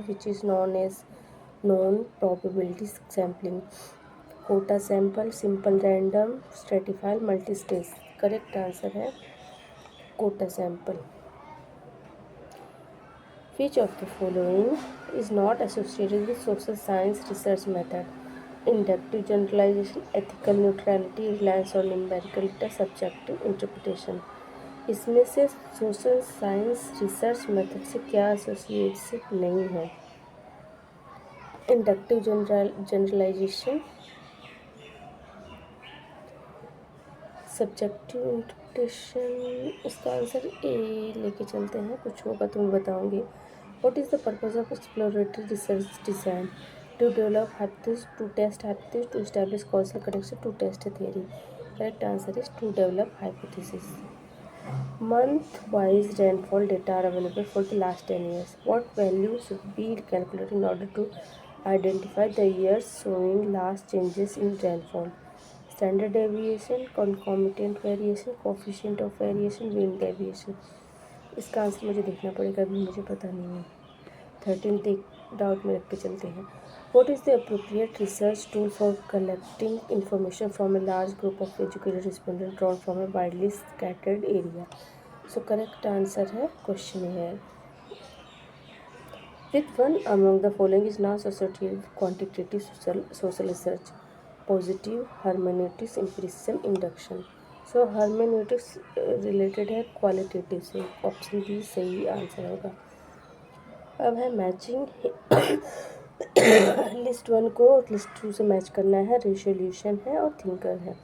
which is known as known probability sampling. Quota sample, simple random, stratified, multistage. Correct answer है quota sample. Which of the following is not associated with social science research method? Inductive generalization, ethical neutrality, reliance on numerical data, subjective interpretation। इसमें से social science research method से क्या associated नहीं है? Inductive generalization, subjective interpretation. इसका answer A लेके चलते हैं, कुछ होगा तो मैं बताऊंगी। What is the purpose of exploratory research design? To develop hypothesis, to test hypothesis, to establish causal connection, to test theory. Correct answer is to develop hypothesis. Month wise rainfall data are available for the last 10 years. What value should be calculated in order to identify the years showing last changes in rainfall? Standard deviation, concomitant variation, coefficient of variation, mean deviation। इसका answer मुझे देखना पड़ेगा, अभी मुझे पता नहीं है। 13 देख डाउट में रख के चलते हैं। What is the appropriate research tool for collecting information from a large group of educated respondents drawn from a widely scattered area? So correct answer है question है। With one among the following is not associated with quantitative social research? Positive, hermeneutics, empiricism, induction। So hermeneutics related है qualitative से, option B सही answer होगा। अब है matching. List 1 को list 2 से मैच करना है, रेजोल्यूशन है और थिंकर है।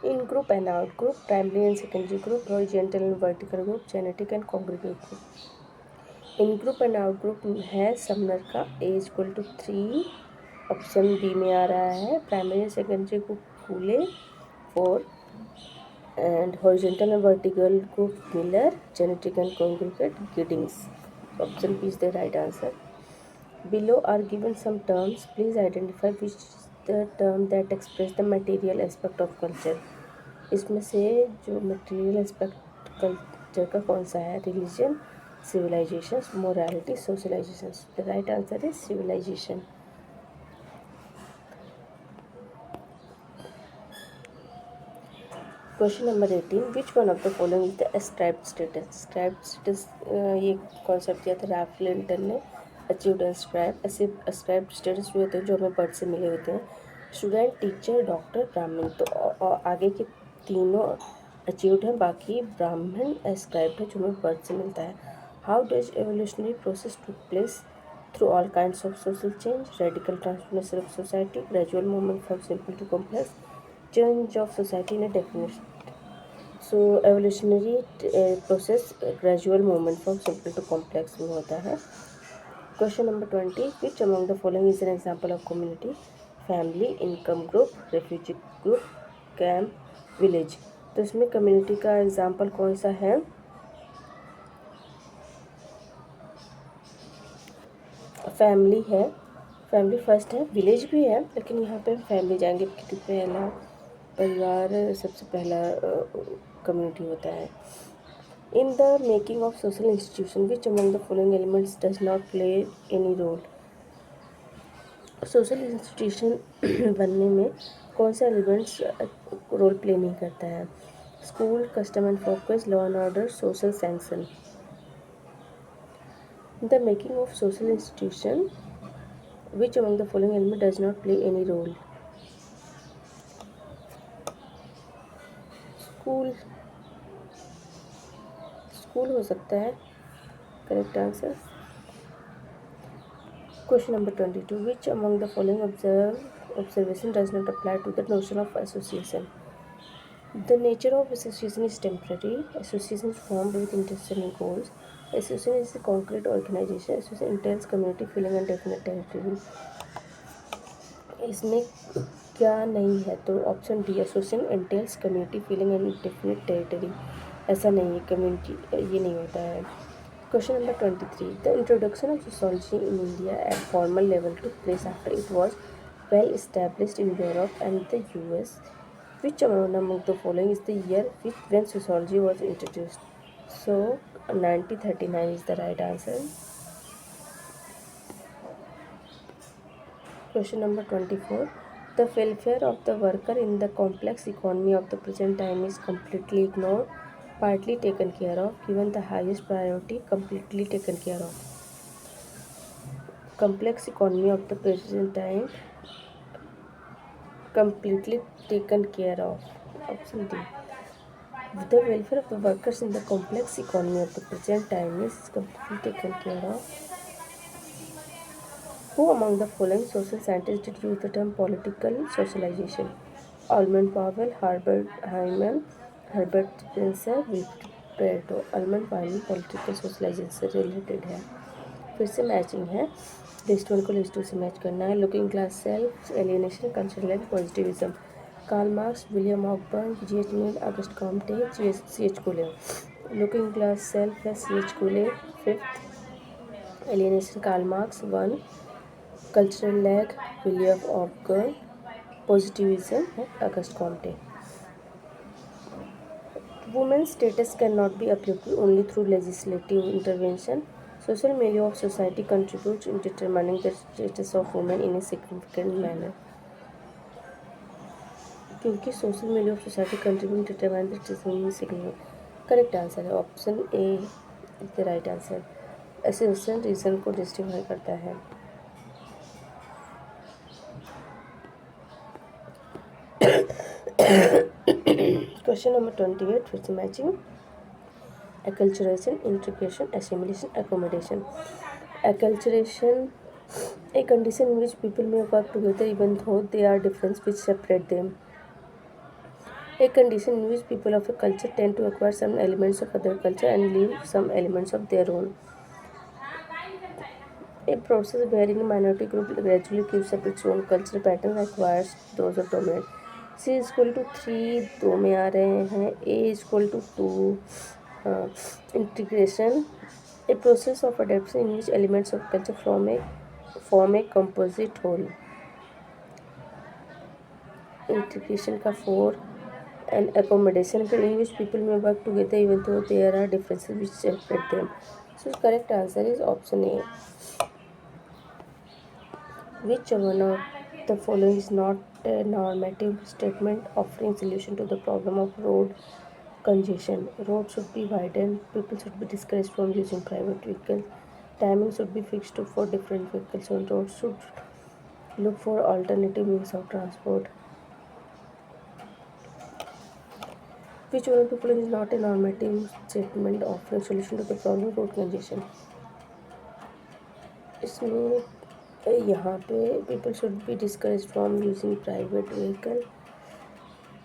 In group and out group, primary and secondary group, horizontal and vertical group, genetic and congregate group. In group and out group है समनर का is equal to 3, option B में आ रहा है। Primary and secondary group Cooley 4, and horizontal and vertical group Miller, genetic and congregate Giddings. Option B is the right answer. Below are given some terms. Please identify which is the term that express the material aspect of culture. इसमें से जो material aspect culture का कौन सा है? Religion, civilization, morality, socialization। The right answer is civilization। Question number 18, which one of the following is the ascribed status? ascribed status ये concept दिया था रैल्फ लिंटन ने। अचीव्ड ascribed status भी होते हैं जो हमें बर्थ से मिले होते हैं। स्टूडेंट, टीचर, डॉक्टर, ब्राह्मण। तो आगे के तीनों अचीव्ड हैं, बाकी ब्राह्मण ascribed है जो हमें बर्थ से मिलता है। How does evolutionary process took place through all kinds of social change? Radical transformation of society, gradual movement from simple to complex, change of society in a definition. So evolutionary process gradual movement from simple to complex में होता है। Question number 20, which among the following is an example of community? Family, income group, refugee group, camp, village. तो इसमें community का example कौन सा है? Family है, फैमिली फर्स्ट है। विलेज भी है लेकिन यहाँ पे फैमिली जाएंगे क्योंकि पहला परिवार सबसे पहला कम्युनिटी होता है। In the making of social institution which among the following elements does not play any role? Social institution बनने में कौन सा एलिमेंट्स रोल प्ले नहीं करता है? School, custom and focus, law and order, social sanction. The making of social institution which among the following element does not play any role? School, school हो सकता है correct answer. Question number 22, which among the following observation does not apply to the notion of association? The nature of association is temporary. Association is formed with intention and goals. Association is a concrete organization. Association entails community feeling and definite territory. इसमें क्या नहीं है? तो option D, association एंटेल्स community feeling and definite territory. ऐसा नहीं है, community ये नहीं होता है। Question number 23, the introduction of sociology in India at formal level took place after it was well established in Europe and the US. Which among the following is the year when sociology was introduced? So 1939 is the right answer। Question number 24. The welfare of the worker in the complex economy of the present time is completely ignored, partly taken care of, given the highest priority, completely taken care of. Complex economy of the present time, completely taken care of. Option D. The welfare of the workers in the complex economy of the present time is completely taken care of. Who among the following social scientists did use the term political socialization? Almond Powell, Herbert Hyman, Herbert Spencer, Wilfred Pareto. Almond Powell political socialization से related है. फिर से matching है. List one को list two से match करना है. Looking glass self, alienation, cultural and positivism. Karl Marx, William Ogburn, G.H. Mill, Auguste Comte, C.H. Cooley. Looking glass self है C.H. Cooley. Fifth alienation Karl Marx 1. Cultural lag William Ogburn. Positivism है Auguste Comte. Women's status cannot be uplifted only through legislative intervention. Social milieu of society contributes in determining the status of women in a significant manner. क्योंकि social milieu of society contributes to determine the status of women in a significant. Correct answer है option A is the right answer. Association reason को justify करता है. Question number 28 फिर से matching. Acculturation, integration, assimilation, accommodation. Acculturation, a condition in which people may work together even though they are different which separate them. A condition in which people of a culture tend to acquire some elements of other culture and leave some elements of their own. A process wherein a minority group gradually gives up its own cultural pattern acquires those of dominant. C is equal to 3 दो में आ रहे हैं. A is equal to 2. Integration, a process of adaptation in which elements of culture form a composite whole. Integration का 4. And accommodation in which people may work together even though there are differences which separate them. So correct answer is option A. Which one of the following is not a normative statement offering solution to the problem of road congestion? Roads should be widened, people should be discouraged from using private vehicles, timing should be fixed for different vehicles on roads, should look for alternative means of transport. Which one of the following is not a normative statement offering solution to the problem of road congestion? इसमें यहाँ पे people should be discouraged from using private vehicle.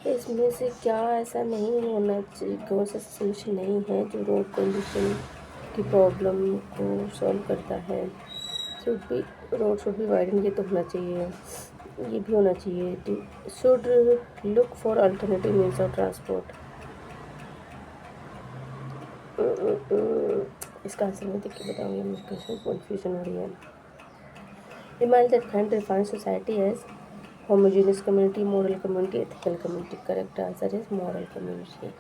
इसमें से क्या ऐसा नहीं होना चाहिए, कौन सा सोल्यूशन नहीं है जो रोड कंडीशन की प्रॉब्लम को सॉल्व करता है? रोड शुड बी वाइडन, ये तो होना चाहिए. ये भी होना चाहिए. Should look for alternative means of transport. इसका आंसर मैं देख के बताऊँगी, मुझे कन्फ्यूजन हो रही है. Remind that can define society as homogeneous community, moral community, ethical community. Correct answer is moral community.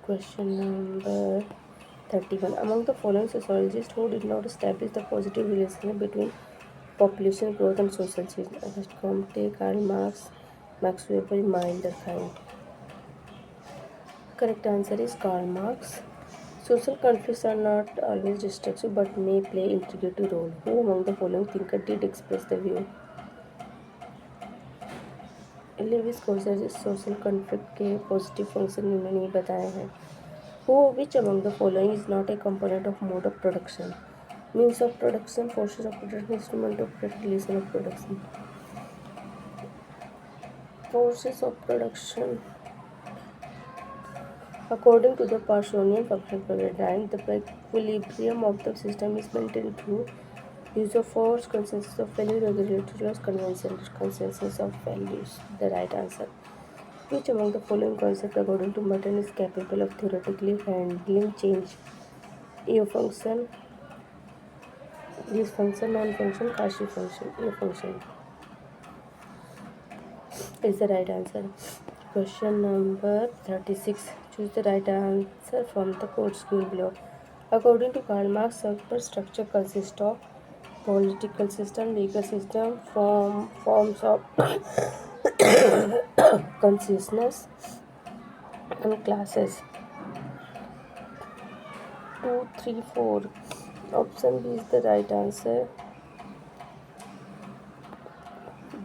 Question number 31. Among the following sociologists who did not establish the positive relationship between population growth and social change? Auguste Comte, Karl Marx, Max Weber, Emile Durkheim. Correct answer is Karl Marx. Social conflicts are not always destructive but may play integrative role. Who among the following thinker did express the view? Lewis Coser social conflict के positive function उन्होंने ये बताए हैं. Which among the following is not a component of mode of production? Means of production, forces of production, instrument of production, relation of production. Forces of production. According to the Parsonian functional paradigm, the equilibrium of the system is maintained through use of force, consensus of value, regulatory laws, consensus of values. The right answer. Which among the following concepts, according to Merton, is capable of theoretically handling change? A function, this function, non-function, Cauchy function. A function is the right answer. Question number 36. Choose the right answer from the quotes given below. According to Karl Marx, superstructure consists of political system, legal system, forms of consciousness and classes. 2, 3, 4. Option B is the right answer.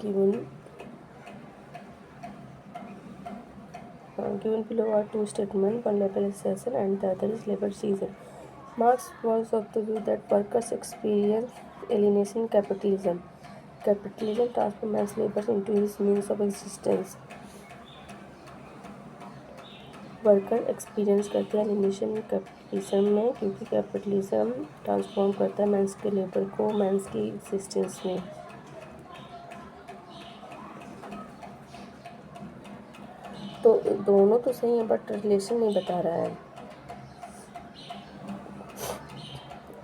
Given below are two statements, one liberalization and the other is liberalization. Marx was of the view that workers experience alienation in capitalism. Capitalism transforms man's labor into his means of existence. Worker experience करते हैं alienation capitalism में, क्योंकि capitalism transform करता है men's के labour को men's की existence में. तो दोनों तो सही है बट रिलेशन नहीं बता रहा है.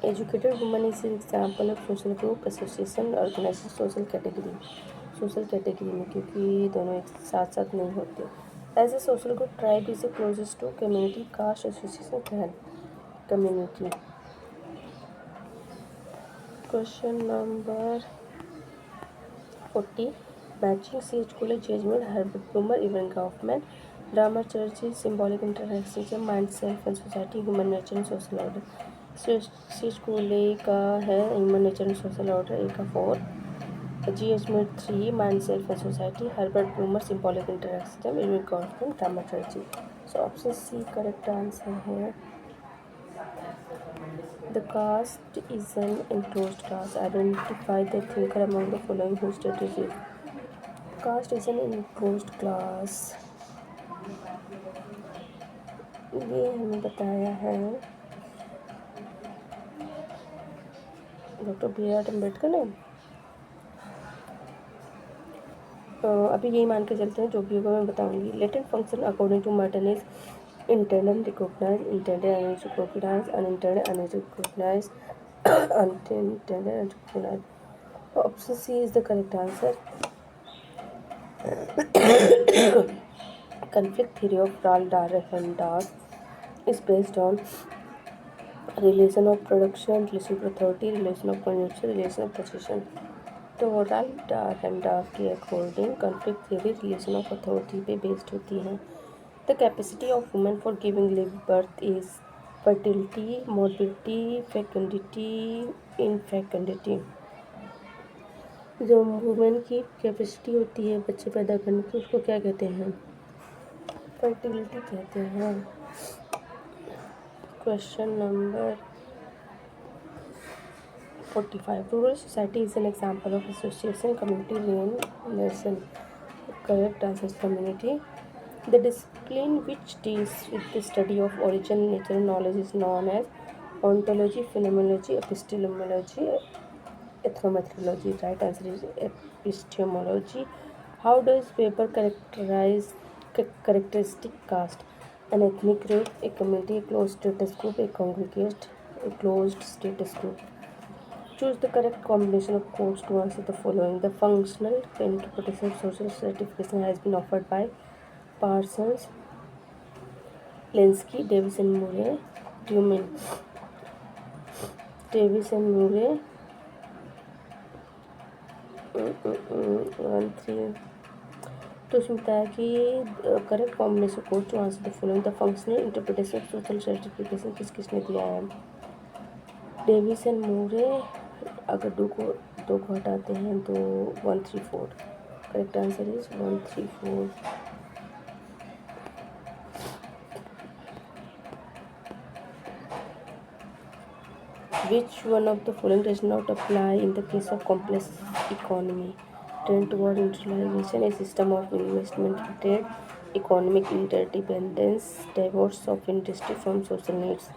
Educated woman is example of social group association organization social category में, क्योंकि दोनों एक साथ साथ नहीं होते. As a social group tribe is a closest to community, caste association clan community. Question number 40. Matching C.H. College judgment, Herbert Blumer, Evan Kaufman. Dramaturgy, symbolic interaction, mind, self and society, human nature and social order. C.H. College का है human nature and social order, A का 4. G.H. Mid 3, mind, self and society. Herbert Blumer, symbolic interaction, Evan Kaufman, dramaturgy. So option C correct answer है. The caste is an enclosed class. Identify the thinker among the following who stated it. Caste is an enclosed class, ये हमें बताया है doctor B.R. Ambedkar ने. अभी यही मान के चलते हैं, जो भी होगा मैं बताऊंगी. Latent function according to Merton is intended recognise, intended unrecognise, unintended unrecognise, unintended unrecognise. Option C is the correct answer. Conflict theory of Ralph Dahrendorf is based on relation of production, relation of authority, relation of consumption, relation of possession. तो Ralph Dahrendorf के according conflict theory relation of authority पे based होती है. The capacity of women for giving live birth is fertility, morbidity, fecundity, infecundity. जो women की capacity होती है बच्चे पैदा करने की, उसको क्या कहते हैं? फर्टिलिटी कहते हैं. Question number 45. Rural society is an example of association, community, nation. Correct answer community. The discipline which deals with the study of origin natural knowledge is known as ontology, phenomenology, epistemology, ethnometrology. Right answer is epistemology. How does Weber characterize characteristic caste? An ethnic group, a community, a closed status group, a congregate, a closed status group. Choose the correct combination of codes to answer the following. The functional interpretation of social stratification has been offered by Parsons, Lenski, Davis and Murray. Do you mean Davis and Murray? 1, 3. तो उसमें बताया कि correct combination code to answer the following. The functional interpretation of social certification किसने दिया है? Davis and Moore. अगर दो को हटाते हैं तो 1, 3, 4. Correct answer is 1, 3, 4. Which one of the following does not apply in the case of complex economy? Trend toward industrialization, a system of investment trade, economic interdependence, divorce of industry from social needs.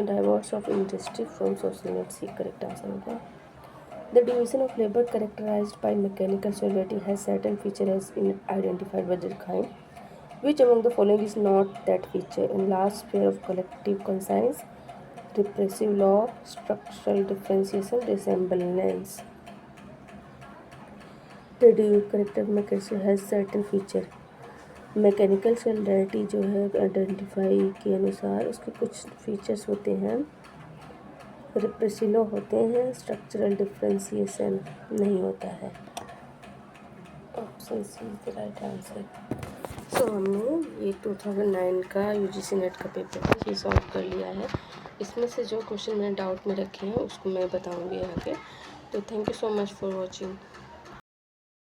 Divorce of industry from social needs he correct answer होगा. The division of labor characterized by mechanical solidarity has certain feature has been identified by Durkheim. Which among the following is not that feature? In last sphere of collective conscience, repressive law, structural differentiation, resemblance. The character mechanism has certain feature. Mechanical solidarity जो है identify के अनुसार उसके कुछ features होते हैं. रिप्रेसिलो होते हैं, स्ट्रक्चरल डिफ्रेंसिएशन नहीं होता है। Option C is the right answer. So हमने ये 2009 का यूजीसी नेट का पेपर है, ये सॉल्व कर लिया है। इसमें से जो क्वेश्चन मैंने डाउट में रखे हैं उसको मैं बताऊंगी आगे। तो thank you so much for watching.